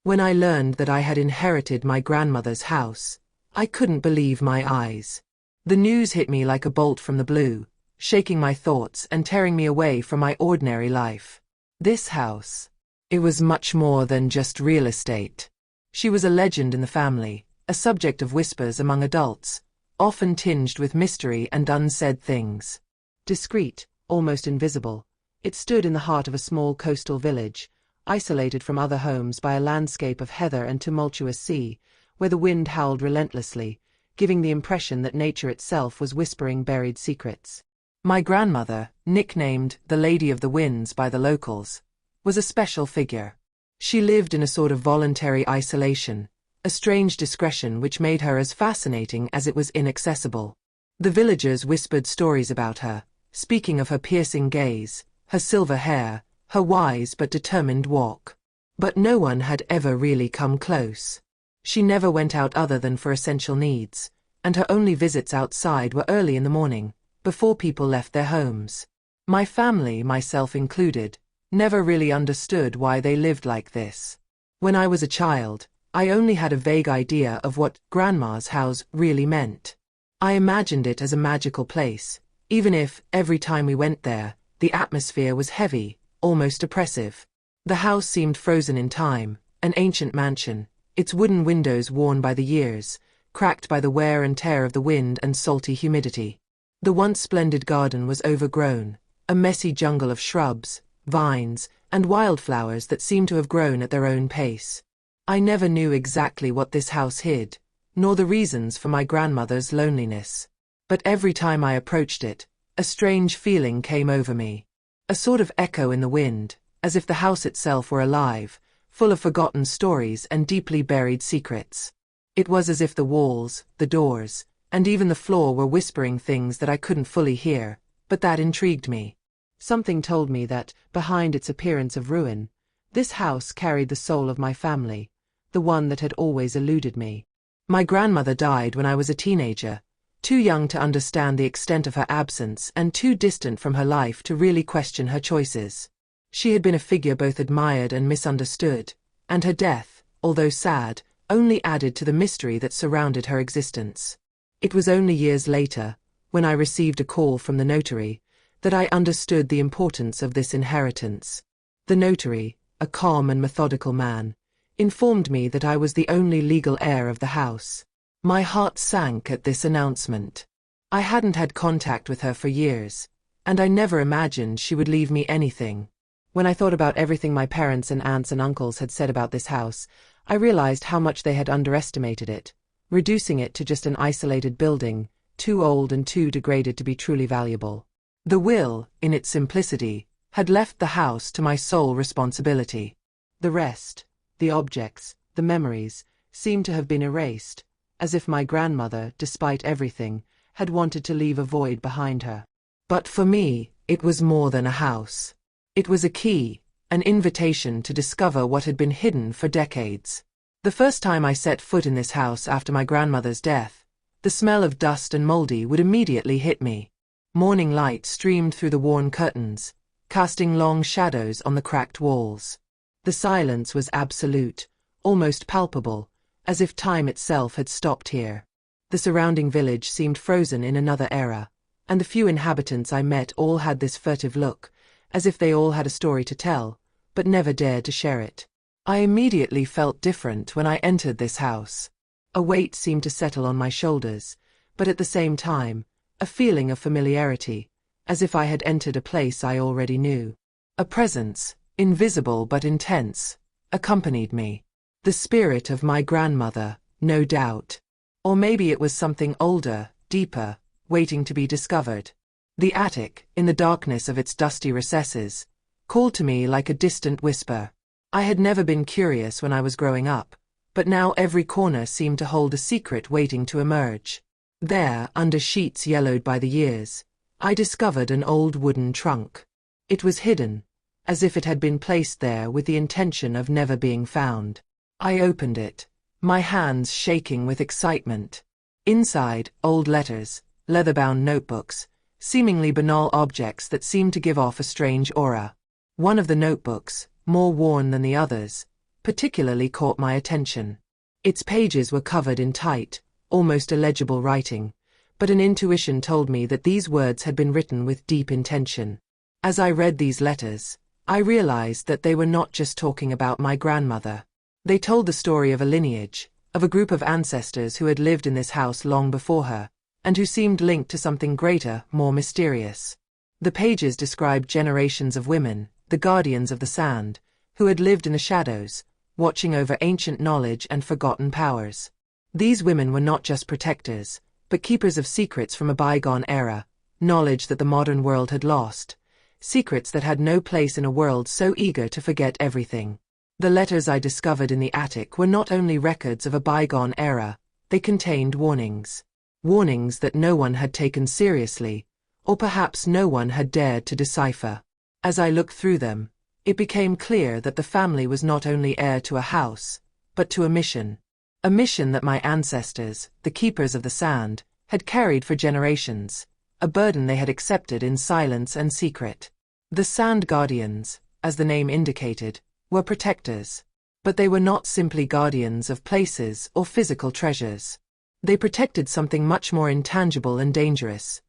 When I learned that I had inherited my grandmother's house, I couldn't believe my eyes. The news hit me like a bolt from the blue, shaking my thoughts and tearing me away from my ordinary life. This house. It was much more than just real estate. She was a legend in the family, a subject of whispers among adults, often tinged with mystery and unsaid things. Discreet, almost invisible, it stood in the heart of a small coastal village, isolated from other homes by a landscape of heather and tumultuous sea, where the wind howled relentlessly, giving the impression that nature itself was whispering buried secrets. My grandmother, nicknamed the Lady of the Winds by the locals, was a special figure. She lived in a sort of voluntary isolation, a strange discretion which made her as fascinating as it was inaccessible. The villagers whispered stories about her, speaking of her piercing gaze, her silver hair, her wise but determined walk. But no one had ever really come close. She never went out other than for essential needs, and her only visits outside were early in the morning, before people left their homes. My family, myself included, never really understood why they lived like this. When I was a child, I only had a vague idea of what Grandma's house really meant. I imagined it as a magical place, even if, every time we went there, the atmosphere was heavy, almost oppressive. The house seemed frozen in time, an ancient mansion, its wooden windows worn by the years, cracked by the wear and tear of the wind and salty humidity. The once splendid garden was overgrown, a messy jungle of shrubs, vines, and wildflowers that seemed to have grown at their own pace. I never knew exactly what this house hid, nor the reasons for my grandmother's loneliness. But every time I approached it, a strange feeling came over me. A sort of echo in the wind, as if the house itself were alive, full of forgotten stories and deeply buried secrets. It was as if the walls, the doors, and even the floor were whispering things that I couldn't fully hear, but that intrigued me. Something told me that, behind its appearance of ruin, this house carried the soul of my family, the one that had always eluded me. My grandmother died when I was a teenager, too young to understand the extent of her absence and too distant from her life to really question her choices. She had been a figure both admired and misunderstood, and her death, although sad, only added to the mystery that surrounded her existence. It was only years later, when I received a call from the notary, that I understood the importance of this inheritance. The notary, a calm and methodical man, informed me that I was the only legal heir of the house. My heart sank at this announcement. I hadn't had contact with her for years, and I never imagined she would leave me anything. When I thought about everything my parents and aunts and uncles had said about this house, I realized how much they had underestimated it, reducing it to just an isolated building, too old and too degraded to be truly valuable. The will, in its simplicity, had left the house to my sole responsibility. The rest, the objects, the memories, seemed to have been erased, as if my grandmother, despite everything, had wanted to leave a void behind her. But for me, it was more than a house. It was a key, an invitation to discover what had been hidden for decades. The first time I set foot in this house after my grandmother's death, the smell of dust and moldy would immediately hit me. Morning light streamed through the worn curtains, casting long shadows on the cracked walls. The silence was absolute, almost palpable, as if time itself had stopped here. The surrounding village seemed frozen in another era, and the few inhabitants I met all had this furtive look, as if they all had a story to tell, but never dared to share it. I immediately felt different when I entered this house. A weight seemed to settle on my shoulders, but at the same time, a feeling of familiarity, as if I had entered a place I already knew. A presence, invisible but intense, accompanied me. The spirit of my grandmother, no doubt. Or maybe it was something older, deeper, waiting to be discovered. The attic, in the darkness of its dusty recesses, called to me like a distant whisper. I had never been curious when I was growing up, but now every corner seemed to hold a secret waiting to emerge. There, under sheets yellowed by the years, I discovered an old wooden trunk. It was hidden, as if it had been placed there with the intention of never being found. I opened it, my hands shaking with excitement. Inside, old letters, leather-bound notebooks, seemingly banal objects that seemed to give off a strange aura. One of the notebooks, more worn than the others, particularly caught my attention. Its pages were covered in tight, almost illegible writing, but an intuition told me that these words had been written with deep intention. As I read these letters, I realized that they were not just talking about my grandmother. They told the story of a lineage, of a group of ancestors who had lived in this house long before her, and who seemed linked to something greater, more mysterious. The pages described generations of women, the guardians of the sand, who had lived in the shadows, watching over ancient knowledge and forgotten powers. These women were not just protectors, but keepers of secrets from a bygone era, knowledge that the modern world had lost, secrets that had no place in a world so eager to forget everything. The letters I discovered in the attic were not only records of a bygone era, they contained warnings. Warnings that no one had taken seriously, or perhaps no one had dared to decipher. As I looked through them, it became clear that the family was not only heir to a house, but to a mission. A mission that my ancestors, the keepers of the sand, had carried for generations, a burden they had accepted in silence and secret. The Sand Guardians, as the name indicated, were protectors. But they were not simply guardians of places or physical treasures. They protected something much more intangible and dangerous,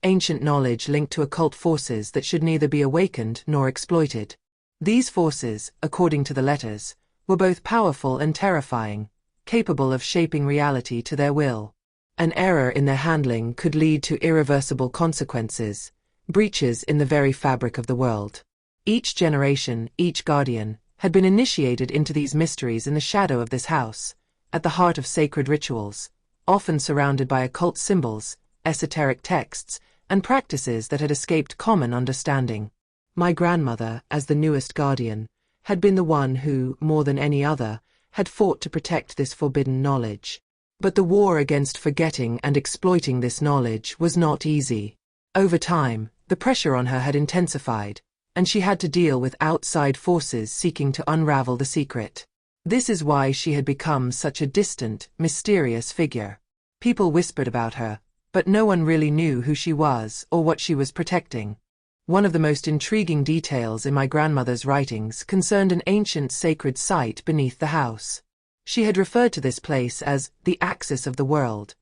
ancient knowledge linked to occult forces that should neither be awakened nor exploited. These forces, according to the letters, were both powerful and terrifying, capable of shaping reality to their will. An error in their handling could lead to irreversible consequences, breaches in the very fabric of the world. Each generation, each guardian, had been initiated into these mysteries in the shadow of this house, at the heart of sacred rituals, often surrounded by occult symbols, esoteric texts, and practices that had escaped common understanding. My grandmother, as the newest guardian, had been the one who, more than any other, had fought to protect this forbidden knowledge. But the war against forgetting and exploiting this knowledge was not easy. Over time, the pressure on her had intensified, and she had to deal with outside forces seeking to unravel the secret. This is why she had become such a distant, mysterious figure. People whispered about her, but no one really knew who she was or what she was protecting. One of the most intriguing details in my grandmother's writings concerned an ancient sacred site beneath the house. She had referred to this place as the axis of the world,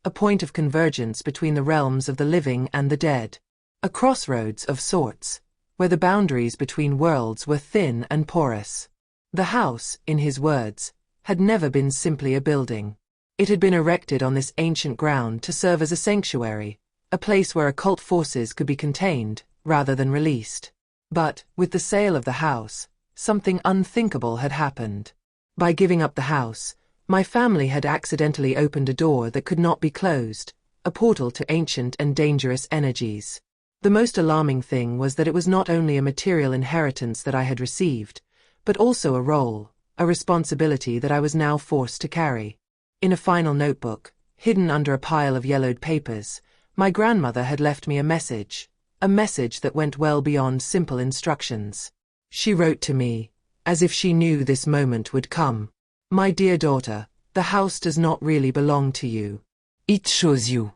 a point of convergence between the realms of the living and the dead, a crossroads of sorts, where the boundaries between worlds were thin and porous. The house, in his words, had never been simply a building. It had been erected on this ancient ground to serve as a sanctuary, a place where occult forces could be contained, rather than released. But, with the sale of the house, something unthinkable had happened. By giving up the house, my family had accidentally opened a door that could not be closed, a portal to ancient and dangerous energies. The most alarming thing was that it was not only a material inheritance that I had received, but also a role, a responsibility that I was now forced to carry. In a final notebook, hidden under a pile of yellowed papers, my grandmother had left me a message that went well beyond simple instructions. She wrote to me, as if she knew this moment would come. My dear daughter, the house does not really belong to you. It chose you.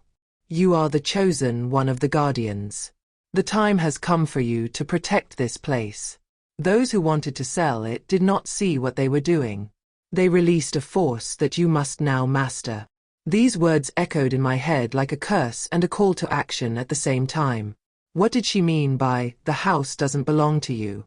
You are the chosen one of the guardians. The time has come for you to protect this place. Those who wanted to sell it did not see what they were doing. They released a force that you must now master. These words echoed in my head like a curse and a call to action at the same time. What did she mean by, the house doesn't belong to you?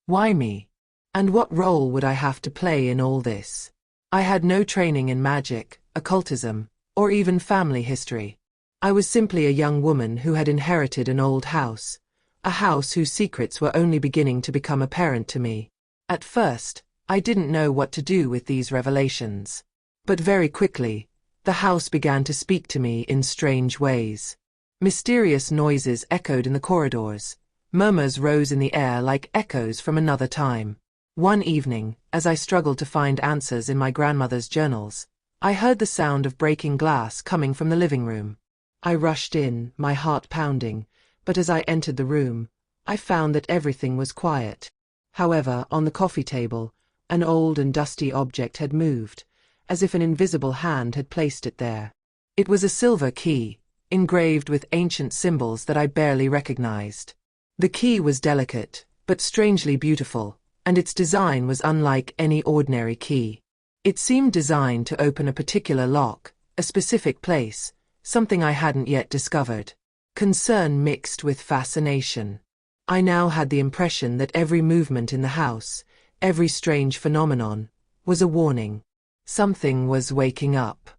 Why me? And what role would I have to play in all this? I had no training in magic, occultism, or even family history. I was simply a young woman who had inherited an old house, a house whose secrets were only beginning to become apparent to me. At first, I didn't know what to do with these revelations. But very quickly, the house began to speak to me in strange ways. Mysterious noises echoed in the corridors. Murmurs rose in the air like echoes from another time. One evening, as I struggled to find answers in my grandmother's journals, I heard the sound of breaking glass coming from the living room. I rushed in, my heart pounding, but as I entered the room, I found that everything was quiet. However, on the coffee table, an old and dusty object had moved, as if an invisible hand had placed it there. It was a silver key, engraved with ancient symbols that I barely recognized. The key was delicate, but strangely beautiful, and its design was unlike any ordinary key. It seemed designed to open a particular lock, a specific place, something I hadn't yet discovered. Concern mixed with fascination. I now had the impression that every movement in the house, every strange phenomenon, was a warning. Something was waking up.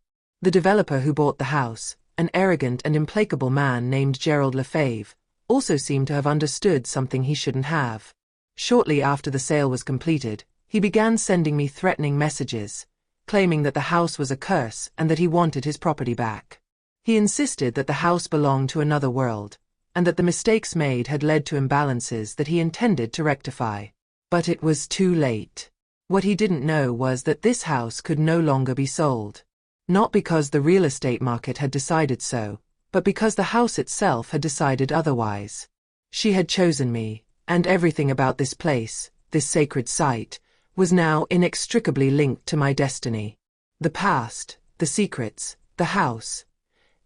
The developer who bought the house, an arrogant and implacable man named Gerald Lefebvre, also seemed to have understood something he shouldn't have. Shortly after the sale was completed, he began sending me threatening messages, claiming that the house was a curse and that he wanted his property back. He insisted that the house belonged to another world, and that the mistakes made had led to imbalances that he intended to rectify. But it was too late. What he didn't know was that this house could no longer be sold. Not because the real estate market had decided so, but because the house itself had decided otherwise. She had chosen me, and everything about this place, this sacred site, was now inextricably linked to my destiny. The past, the secrets, the house.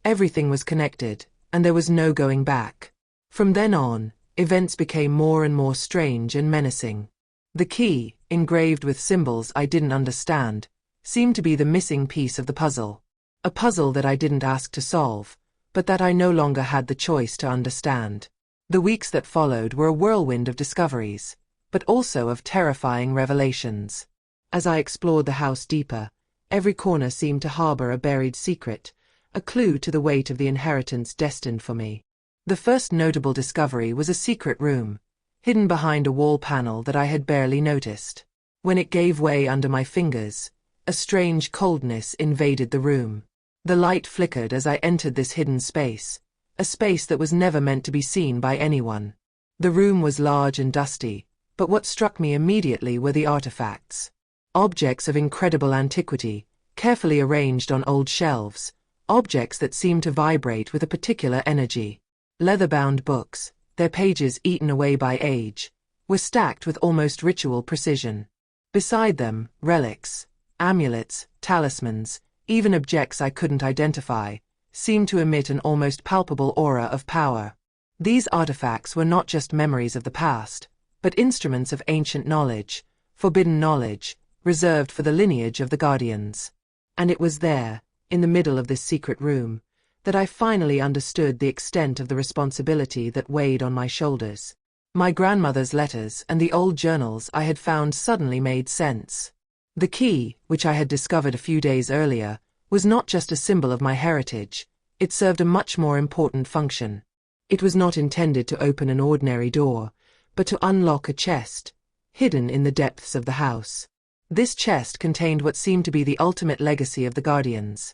Everything was connected, and there was no going back. From then on, events became more and more strange and menacing. The key, engraved with symbols I didn't understand, seemed to be the missing piece of the puzzle. A puzzle that I didn't ask to solve, but that I no longer had the choice to understand. The weeks that followed were a whirlwind of discoveries, but also of terrifying revelations. As I explored the house deeper, every corner seemed to harbor a buried secret, a clue to the weight of the inheritance destined for me. The first notable discovery was a secret room, hidden behind a wall panel that I had barely noticed. When it gave way under my fingers, a strange coldness invaded the room. The light flickered as I entered this hidden space, a space that was never meant to be seen by anyone. The room was large and dusty, but what struck me immediately were the artifacts. Objects of incredible antiquity, carefully arranged on old shelves, objects that seemed to vibrate with a particular energy. Leather-bound books, their pages eaten away by age, were stacked with almost ritual precision. Beside them, relics, amulets, talismans, even objects I couldn't identify, seemed to emit an almost palpable aura of power. These artifacts were not just memories of the past, but instruments of ancient knowledge, forbidden knowledge, reserved for the lineage of the Guardians. And it was there, in the middle of this secret room, that I finally understood the extent of the responsibility that weighed on my shoulders. My grandmother's letters and the old journals I had found suddenly made sense. The key, which I had discovered a few days earlier, was not just a symbol of my heritage, it served a much more important function. It was not intended to open an ordinary door, but to unlock a chest, hidden in the depths of the house. This chest contained what seemed to be the ultimate legacy of the Guardians.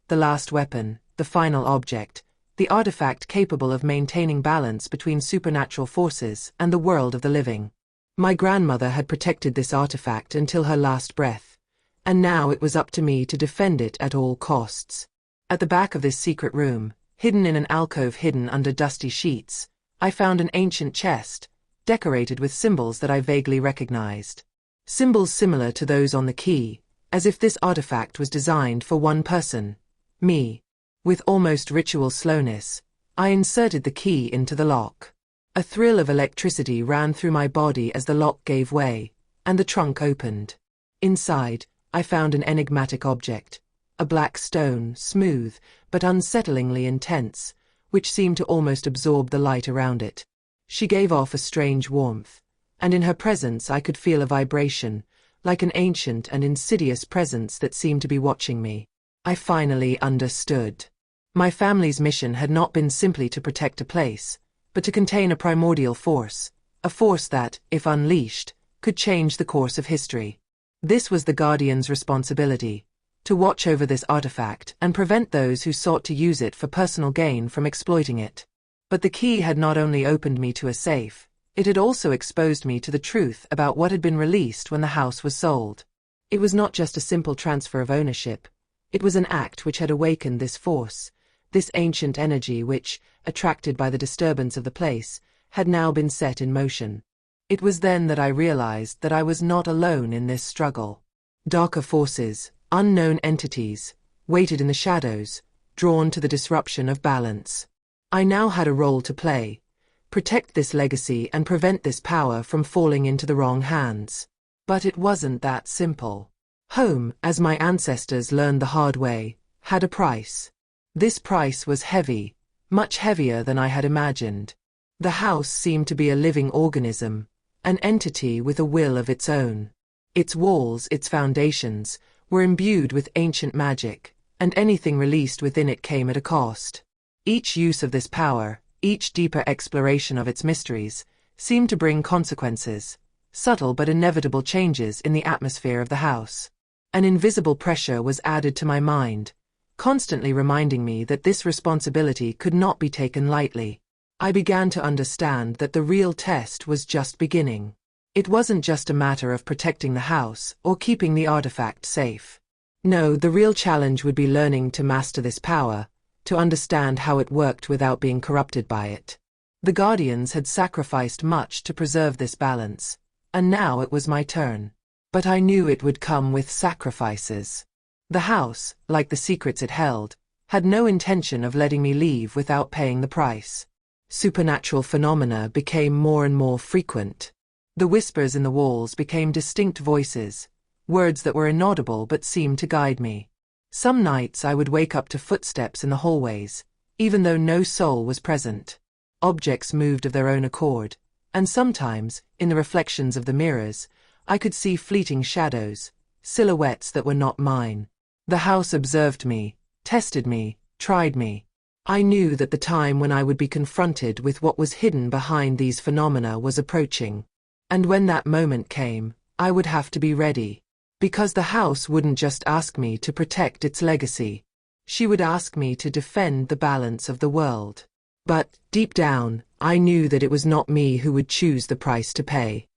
The last weapon, the final object, the artifact capable of maintaining balance between supernatural forces and the world of the living. My grandmother had protected this artifact until her last breath, and now it was up to me to defend it at all costs. At the back of this secret room, hidden in an alcove hidden under dusty sheets, I found an ancient chest, decorated with symbols that I vaguely recognized. Symbols similar to those on the key, as if this artifact was designed for one person, me. With almost ritual slowness, I inserted the key into the lock. A thrill of electricity ran through my body as the lock gave way, and the trunk opened. Inside, I found an enigmatic object, a black stone, smooth, but unsettlingly intense, which seemed to almost absorb the light around it. She gave off a strange warmth, and in her presence I could feel a vibration, like an ancient and insidious presence that seemed to be watching me. I finally understood. My family's mission had not been simply to protect a place, but to contain a primordial force, a force that, if unleashed, could change the course of history. This was the Guardian's responsibility, to watch over this artifact and prevent those who sought to use it for personal gain from exploiting it. But the key had not only opened me to a safe, it had also exposed me to the truth about what had been released when the house was sold. It was not just a simple transfer of ownership. It was an act which had awakened this force, this ancient energy which, attracted by the disturbance of the place, had now been set in motion. It was then that I realized that I was not alone in this struggle. Darker forces, unknown entities, waited in the shadows, drawn to the disruption of balance. I now had a role to play, protect this legacy and prevent this power from falling into the wrong hands. But it wasn't that simple. Home, as my ancestors learned the hard way, had a price. This price was heavy, much heavier than I had imagined. The house seemed to be a living organism, an entity with a will of its own. Its walls, its foundations, were imbued with ancient magic, and anything released within it came at a cost. Each use of this power, each deeper exploration of its mysteries, seemed to bring consequences, subtle but inevitable changes in the atmosphere of the house. An invisible pressure was added to my mind, constantly reminding me that this responsibility could not be taken lightly. I began to understand that the real test was just beginning. It wasn't just a matter of protecting the house or keeping the artifact safe. No, the real challenge would be learning to master this power, to understand how it worked without being corrupted by it. The Guardians had sacrificed much to preserve this balance, and now it was my turn. But I knew it would come with sacrifices. The house, like the secrets it held, had no intention of letting me leave without paying the price. Supernatural phenomena became more and more frequent. The whispers in the walls became distinct voices, words that were inaudible but seemed to guide me. Some nights I would wake up to footsteps in the hallways, even though no soul was present. Objects moved of their own accord, and sometimes, in the reflections of the mirrors, I could see fleeting shadows, silhouettes that were not mine. The house observed me, tested me, tried me. I knew that the time when I would be confronted with what was hidden behind these phenomena was approaching. And when that moment came, I would have to be ready. Because the house wouldn't just ask me to protect its legacy. She would ask me to defend the balance of the world. But, deep down, I knew that it was not me who would choose the price to pay.